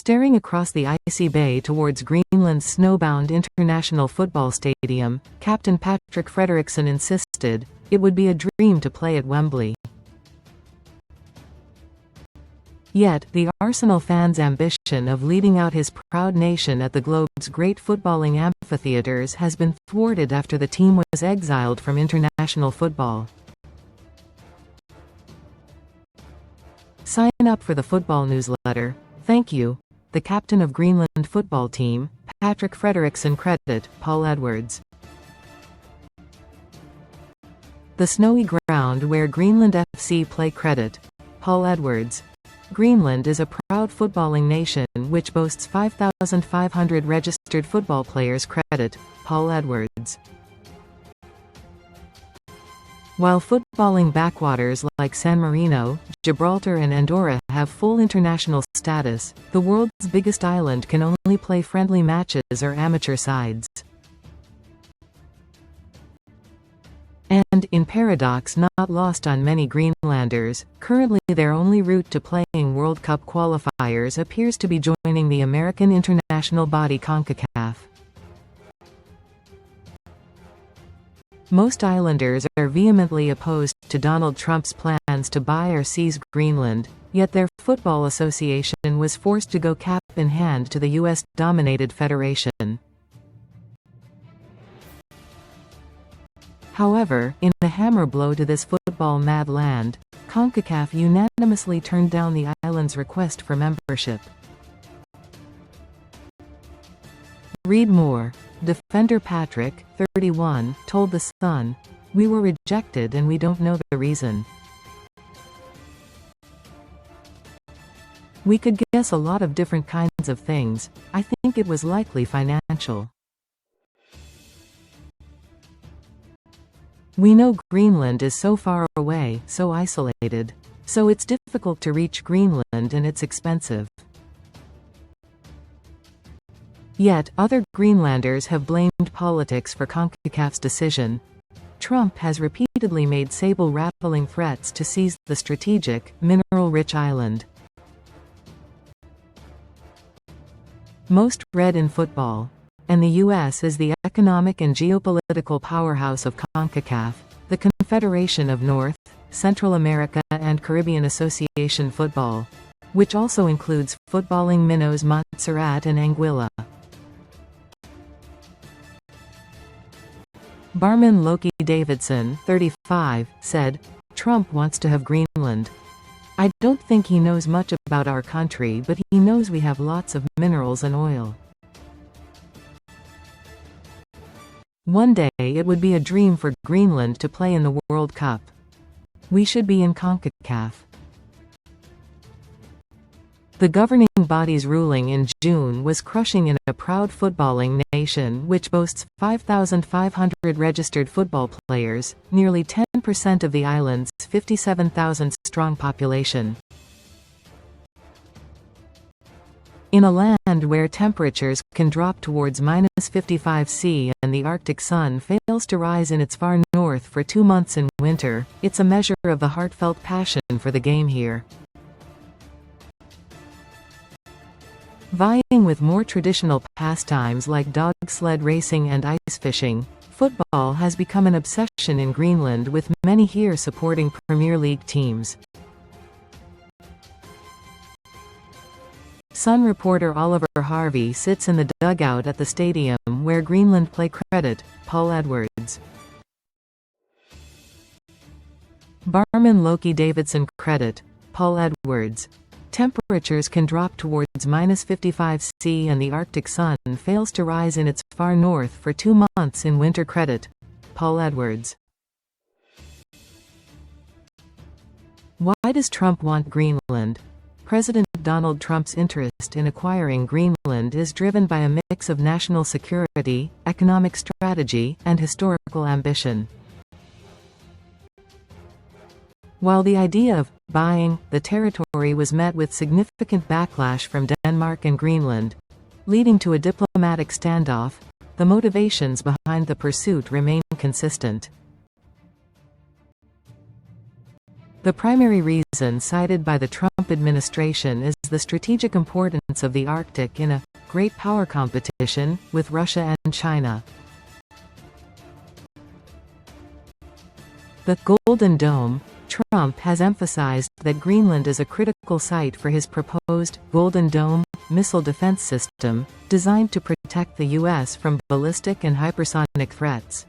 Staring across the icy bay towards Greenland's snowbound international football stadium, Captain Patrick Frederiksen insisted, it would be a dream to play at Wembley. Yet, the Arsenal fan's ambition of leading out his proud nation at the globe's great footballing amphitheatres has been thwarted after the team was exiled from international football. Sign up for the football newsletter. Thank you. The captain of Greenland football team, Patrick FrederiksenCredit, Paul Edwards. The snowy ground where Greenland FC playCredit, Paul Edwards. Greenland is a proud footballing nation which boasts 5,500 registered football players. Credit, Paul Edwards. While footballing backwaters like San Marino, Gibraltar and Andorra have full international status, the world's biggest island can only play friendly matches or amateur sides. And, in paradox not lost on many Greenlanders, currently their only route to playing World Cup qualifiers appears to be joining the American international body CONCACAF. Most islanders are vehemently opposed to Donald Trump's plans to buy or seize Greenland, yet their football association was forced to go cap in hand to the US-dominated federation. However, in a hammer blow to this football-mad land, CONCACAF unanimously turned down the island's request for membership. Read more. Defender Patrick, 31, told The Sun, "We were rejected and we don't know the reason. We could guess a lot of different kinds of things. I think it was likely financial. We know Greenland is so far away, so isolated. So it's difficult to reach Greenland and it's expensive. Yet, other Greenlanders have blamed politics for CONCACAF's decision. Trump has repeatedly made saber-rattling threats to seize the strategic, mineral-rich island. Most read in football. And the U.S. is the economic and geopolitical powerhouse of CONCACAF, the Confederation of North, Central America and Caribbean Association Football, which also includes footballing minnows Montserrat and Anguilla. Barman Loki Davidson, 35, said, "Trump wants to have Greenland. I don't think he knows much about our country, but he knows we have lots of minerals and oil. One day it would be a dream for Greenland to play in the World Cup. We should be in CONCACAF." The governing body's ruling in June was crushing in a proud footballing nation which boasts 5,500 registered football players, nearly 10% of the island's 57,000-strong population. In a land where temperatures can drop towards -55°C and the Arctic sun fails to rise in its far north for 2 months in winter, it's a measure of the heartfelt passion for the game here. Vying with more traditional pastimes like dog sled racing and ice fishing, football has become an obsession in Greenland, with many here supporting Premier League teams. Sun reporter Oliver Harvey sits in the dugout at the stadium where Greenland playCredit, Paul Edwards. Barman Loki Davidson Credit, Paul Edwards. Temperatures can drop towards -55°C and the Arctic sun fails to rise in its far north for 2 months in winter. Credit, Paul Edwards. Why does Trump want Greenland? President Donald Trump's interest in acquiring Greenland is driven by a mix of national security, economic strategy, and historical ambition. While the idea of buying the territory was met with significant backlash from Denmark and Greenland, leading to a diplomatic standoff, the motivations behind the pursuit remain consistent. The primary reason cited by the Trump administration is the strategic importance of the Arctic in a great power competition with Russia and China. The Golden Dome. Trump has emphasized that Greenland is a critical site for his proposed Golden Dome missile defense system, designed to protect the U.S. from ballistic and hypersonic threats.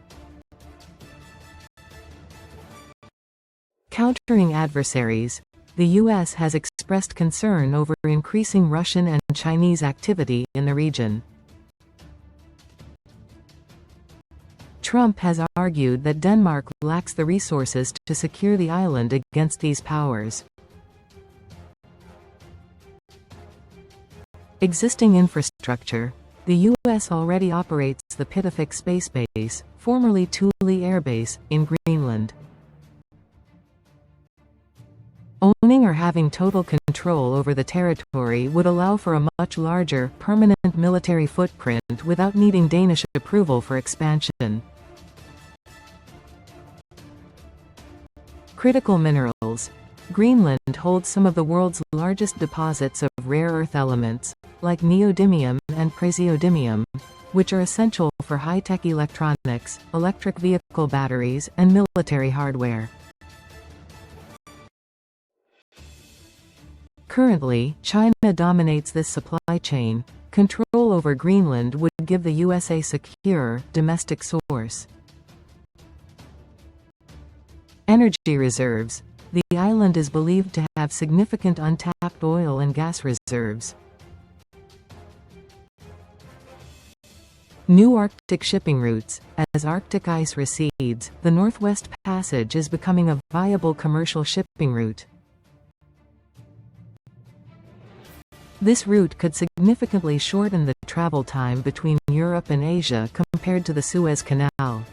Countering adversaries. The U.S. has expressed concern over increasing Russian and Chinese activity in the region. Trump has argued that Denmark lacks the resources to secure the island against these powers. Existing infrastructure. The U.S. already operates the Pitofik Space Base, formerly Thule Air Base, in Greenland. Owning or having total control over the territory would allow for a much larger, permanent military footprint without needing Danish approval for expansion. Critical minerals. Greenland holds some of the world's largest deposits of rare earth elements, like neodymium and praseodymium, which are essential for high-tech electronics, electric vehicle batteries, and military hardware. Currently, China dominates this supply chain. Control over Greenland would give the US a secure, domestic source. Energy reserves. The island is believed to have significant untapped oil and gas reserves. New Arctic shipping routes. As Arctic ice recedes, the Northwest Passage is becoming a viable commercial shipping route. This route could significantly shorten the travel time between Europe and Asia compared to the Suez Canal.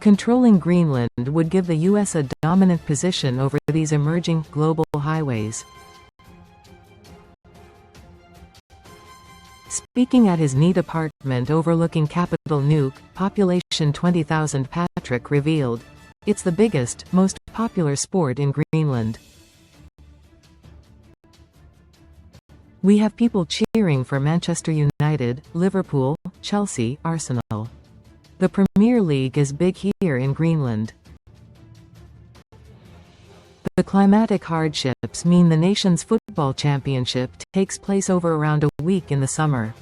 Controlling Greenland would give the U.S. a dominant position over these emerging global highways. Speaking at his neat apartment overlooking Capital Nuke, population 20,000, Patrick revealed, "It's the biggest, most popular sport in Greenland. We have people cheering for Manchester United, Liverpool, Chelsea, Arsenal. The Premier League is big here in Greenland." The climatic hardships mean the nation's football championship takes place over around a week in the summer.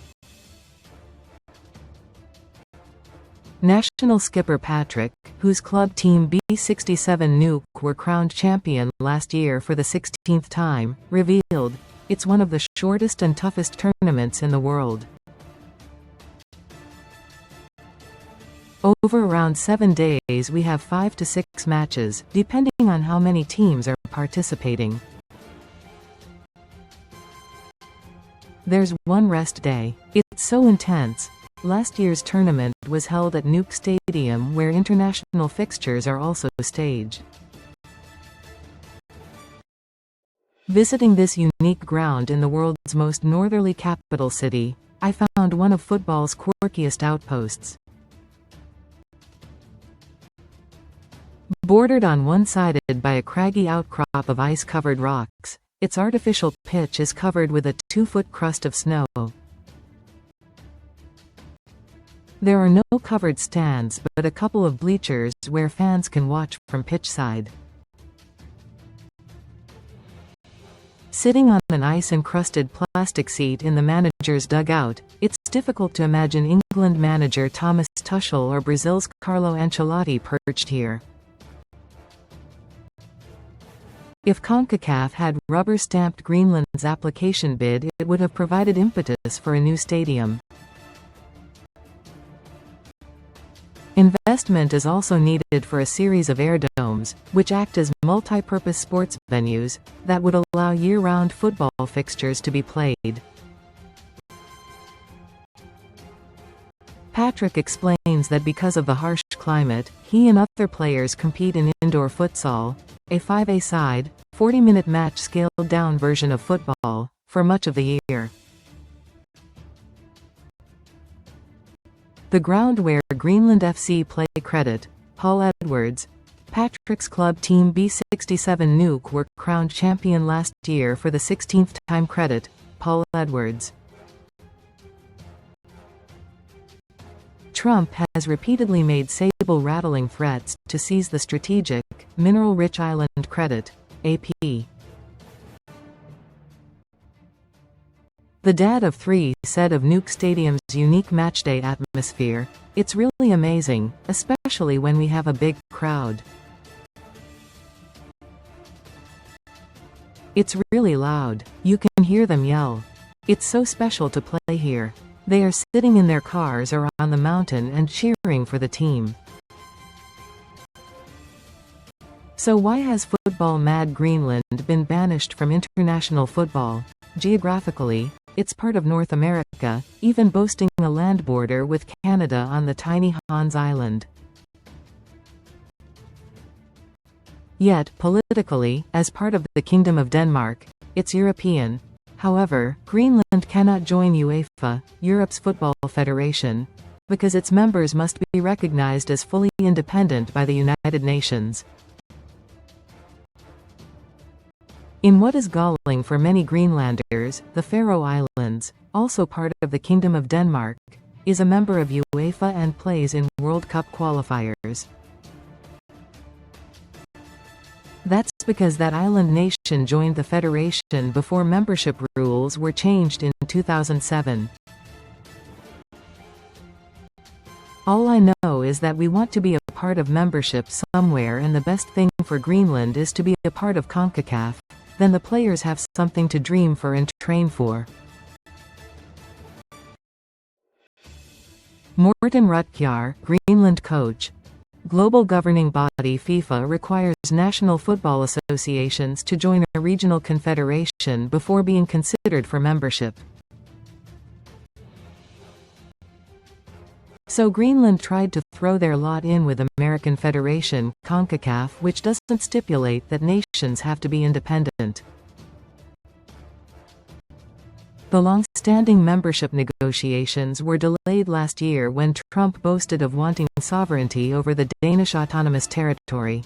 National skipper Patrick, whose club team B67 Nuke were crowned champion last year for the 16th time, revealed, "It's one of the shortest and toughest tournaments in the world. Over around 7 days we have 5 to 6 matches, depending on how many teams are participating. There's one rest day. It's so intense." Last year's tournament was held at Nuke Stadium, where international fixtures are also staged. Visiting this unique ground in the world's most northerly capital city, I found one of football's quirkiest outposts. Bordered on one side by a craggy outcrop of ice-covered rocks, its artificial pitch is covered with a 2-foot crust of snow. There are no covered stands but a couple of bleachers where fans can watch from pitchside. Sitting on an ice-encrusted plastic seat in the manager's dugout, it's difficult to imagine England manager Thomas Tuchel or Brazil's Carlo Ancelotti perched here. If CONCACAF had rubber-stamped Greenland's application bid, it would have provided impetus for a new stadium. Investment is also needed for a series of air domes, which act as multi-purpose sports venues, that would allow year-round football fixtures to be played. Patrick explains that because of the harsh climate, he and other players compete in indoor futsal, a 5-a-side, 40-minute match scaled-down version of football, for much of the year. The ground where Greenland FC playCredit, Paul Edwards, Patrick's club team B67 Nuke were crowned champion last year for the 16th time. Credit, Paul Edwards. Trump has repeatedly made saber-rattling threats to seize the strategic, mineral-rich island credit, AP. The dad of three said of Nuke Stadium's unique matchday atmosphere, "It's really amazing, especially when we have a big crowd. It's really loud. You can hear them yell. It's so special to play here. They are sitting in their cars or on the mountain and cheering for the team." So why has football-mad Greenland been banished from international football? Geographically, it's part of North America, even boasting a land border with Canada on the tiny Hans Island. Yet, politically, as part of the Kingdom of Denmark, it's European. However, Greenland cannot join UEFA, Europe's football federation, because its members must be recognized as fully independent by the United Nations. In what is galling for many Greenlanders, the Faroe Islands, also part of the Kingdom of Denmark, is a member of UEFA and plays in World Cup qualifiers. That's because that island nation joined the federation before membership rules were changed in 2007. All I know is that we want to be a part of membership somewhere, and the best thing for Greenland is to be a part of CONCACAF. Then the players have something to dream for and train for. Morten Rutgjar, Greenland coach. Global governing body FIFA requires national football associations to join a regional confederation before being considered for membership. So Greenland tried to throw their lot in with American Federation, CONCACAF, which doesn't stipulate that nations have to be independent. The long-standing membership negotiations were delayed last year when Trump boasted of wanting sovereignty over the Danish autonomous territory.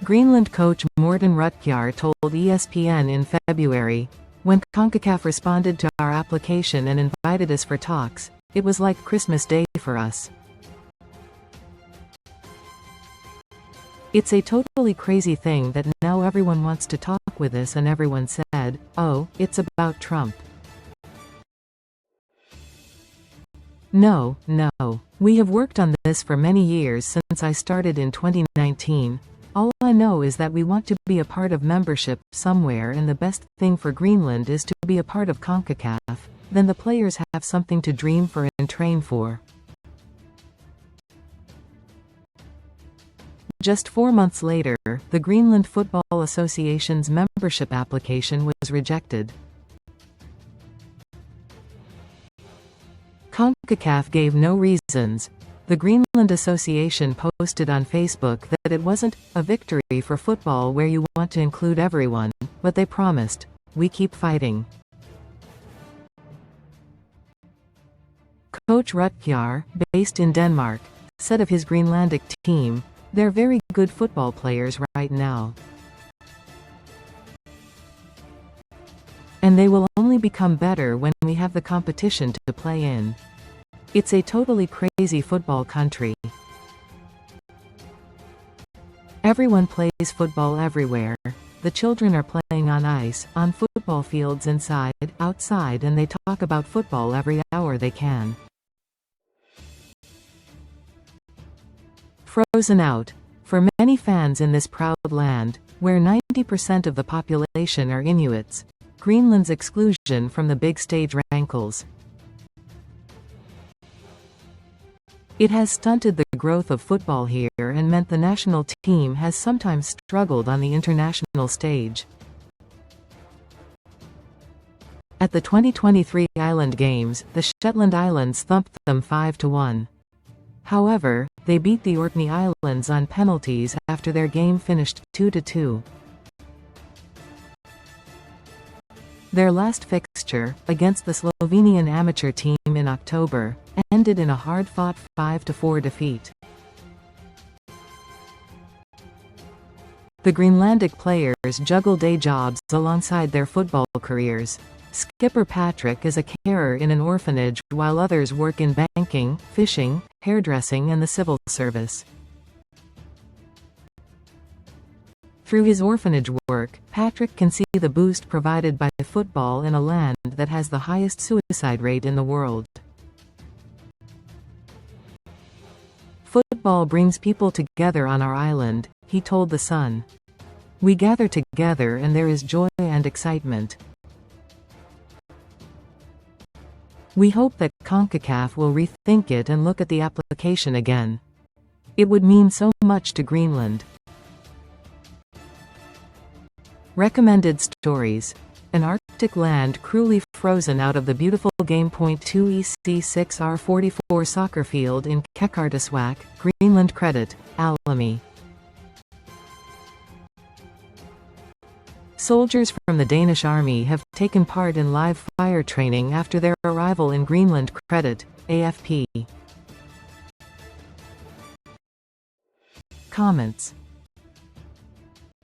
Greenland coach Morten Rutgjar told ESPN in February, "When CONCACAF responded to our application and invited us for talks, it was like Christmas Day for us. It's a totally crazy thing that now everyone wants to talk with us," and everyone said, "Oh, it's about Trump." No. We have worked on this for many years since I started in 2019. All I know is that we want to be a part of membership somewhere, and the best thing for Greenland is to be a part of CONCACAF. Then the players have something to dream for and train for. Just 4 months later, the Greenland Football Association's membership application was rejected. CONCACAF gave no reasons. The Greenland Association posted on Facebook that it wasn't a victory for football where you want to include everyone, but they promised, "We keep fighting." Coach Rutgjar, based in Denmark, said of his Greenlandic team, "They're very good football players right now. And they will only become better when we have the competition to play in. It's a totally crazy football country. Everyone plays football everywhere. The children are playing on ice, on football fields, inside, outside, and they talk about football every hour they can." Frozen out. For many fans in this proud land, where 90% of the population are Inuits, Greenland's exclusion from the big stage rankles. It has stunted the growth of football here and meant the national team has sometimes struggled on the international stage. At the 2023 Island Games, the Shetland Islands thumped them 5-1. However, they beat the Orkney Islands on penalties after their game finished 2-2. Their last fixture, against the Slovenian amateur team in October, ended in a hard-fought 5-4 defeat. The Greenlandic players juggle day jobs alongside their football careers. Skipper Patrick is a carer in an orphanage, while others work in banking, fishing, hairdressing and the civil service. Through his orphanage work, Patrick can see the boost provided by football in a land that has the highest suicide rate in the world. "Football brings people together on our island," he told The Sun. "We gather together and there is joy and excitement. We hope that CONCACAF will rethink it and look at the application again. It would mean so much to Greenland." Recommended stories: An Arctic land cruelly frozen out of the beautiful Game.2 EC6R44 soccer field in Qeqertarsuaq, FrederiksenCredit, Alamy. Soldiers from the Danish army have taken part in live fire training after their arrival in Greenland. Credit, AFP. Comments.